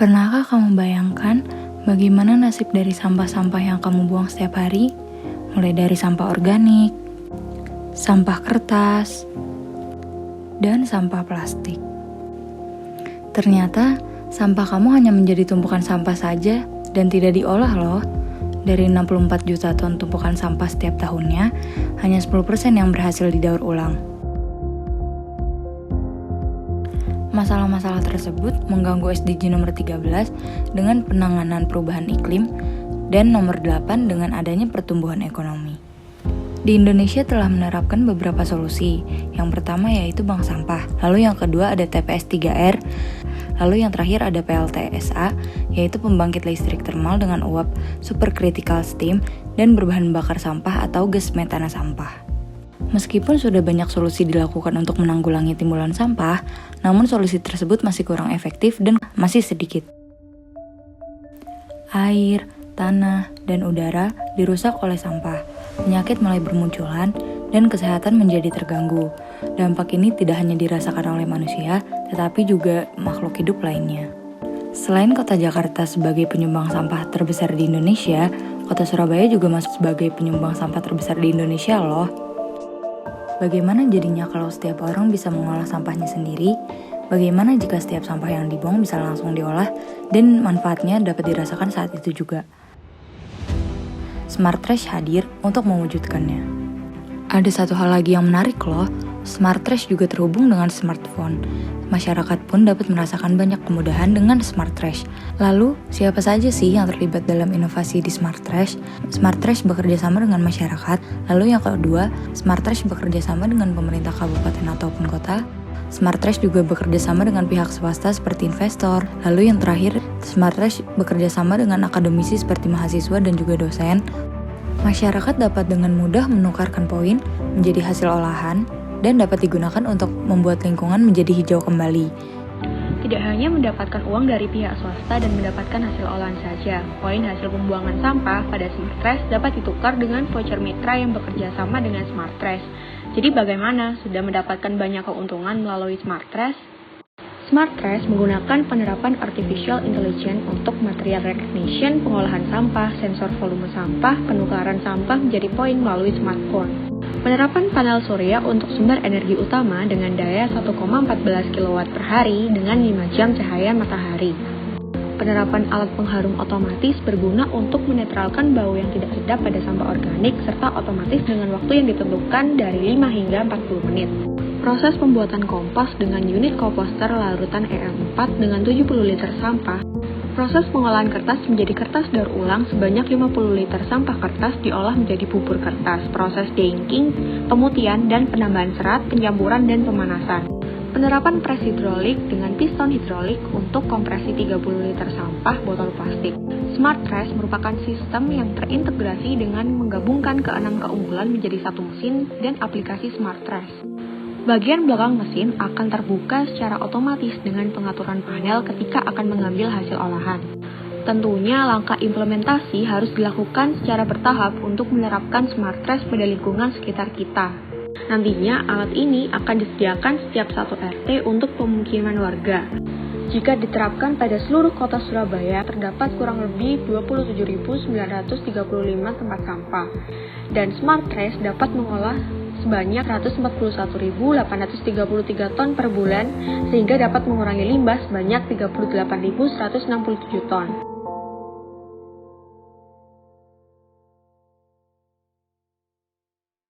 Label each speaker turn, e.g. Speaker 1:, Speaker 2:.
Speaker 1: Pernahkah kamu bayangkan bagaimana nasib dari sampah-sampah yang kamu buang setiap hari? Mulai dari sampah organik, sampah kertas, dan sampah plastik. Ternyata sampah kamu hanya menjadi tumpukan sampah saja dan tidak diolah loh. Dari 64 juta ton tumpukan sampah setiap tahunnya, hanya 10% yang berhasil didaur ulang. Masalah-masalah tersebut mengganggu SDG nomor 13 dengan penanganan perubahan iklim dan nomor 8 dengan adanya pertumbuhan ekonomi. Di Indonesia telah menerapkan beberapa solusi. Yang pertama yaitu bank sampah, lalu yang kedua ada TPS 3R, lalu yang terakhir ada PLTSA, yaitu pembangkit listrik termal dengan uap supercritical steam dan berbahan bakar sampah atau gas metana sampah. Meskipun sudah banyak solusi dilakukan untuk menanggulangi timbulan sampah, namun solusi tersebut masih kurang efektif dan masih sedikit. Air, tanah, dan udara dirusak oleh sampah. Penyakit mulai bermunculan dan kesehatan menjadi terganggu. Dampak ini tidak hanya dirasakan oleh manusia, tetapi juga makhluk hidup lainnya. Selain kota Jakarta sebagai penyumbang sampah terbesar di Indonesia, kota Surabaya juga masuk sebagai penyumbang sampah terbesar di Indonesia loh. Bagaimana jadinya kalau setiap orang bisa mengolah sampahnya sendiri? Bagaimana jika setiap sampah yang dibuang bisa langsung diolah dan manfaatnya dapat dirasakan saat itu juga? Smart Trash hadir untuk mewujudkannya. Ada satu hal lagi yang menarik loh, Smart Trash juga terhubung dengan smartphone. Masyarakat pun dapat merasakan banyak kemudahan dengan Smart Trash. Lalu, siapa saja sih yang terlibat dalam inovasi di Smart Trash? Smart Trash bekerja sama dengan masyarakat. Lalu yang kedua, Smart Trash bekerja sama dengan pemerintah kabupaten ataupun kota. Smart Trash juga bekerja sama dengan pihak swasta seperti investor. Lalu yang terakhir, Smart Trash bekerja sama dengan akademisi seperti mahasiswa dan juga dosen. Masyarakat dapat dengan mudah menukarkan poin menjadi hasil olahan dan dapat digunakan untuk membuat lingkungan menjadi hijau kembali.
Speaker 2: Tidak hanya mendapatkan uang dari pihak swasta dan mendapatkan hasil olahan saja, poin hasil pembuangan sampah pada Smart Trash dapat ditukar dengan voucher mitra yang bekerja sama dengan Smart Trash. Jadi bagaimana? Sudah mendapatkan banyak keuntungan melalui Smart Trash? Smart Trash menggunakan penerapan Artificial Intelligence untuk material recognition, pengolahan sampah, sensor volume sampah, penukaran sampah menjadi poin melalui smartphone. Penerapan panel surya untuk sumber energi utama dengan daya 1,14 kW per hari dengan 5 jam cahaya matahari. Penerapan alat pengharum otomatis berguna untuk menetralkan bau yang tidak sedap pada sampah organik serta otomatis dengan waktu yang ditentukan dari 5 hingga 40 menit. Proses pembuatan kompos dengan unit komposter larutan EM4 dengan 70 liter sampah. Proses pengolahan kertas menjadi kertas daur ulang sebanyak 50 liter sampah kertas diolah menjadi bubur kertas. Proses deinking, pemutihan dan penambahan serat, pencampuran dan pemanasan. Penerapan pres hidrolik dengan piston hidrolik untuk kompresi 30 liter sampah botol plastik. Smart Trash merupakan sistem yang terintegrasi dengan menggabungkan keenam keunggulan menjadi satu mesin dan aplikasi Smart Trash. Bagian belakang mesin akan terbuka secara otomatis dengan pengaturan panel ketika akan mengambil hasil olahan. Tentunya langkah implementasi harus dilakukan secara bertahap untuk menerapkan Smart Trash pada lingkungan sekitar kita. Nantinya alat ini akan disediakan setiap satu RT untuk pemukiman warga. Jika diterapkan pada seluruh kota Surabaya, terdapat kurang lebih 27.935 tempat sampah. Dan Smart Trash dapat mengolah sebanyak 141.833 ton per bulan, sehingga dapat mengurangi limbah sebanyak 38.167 ton.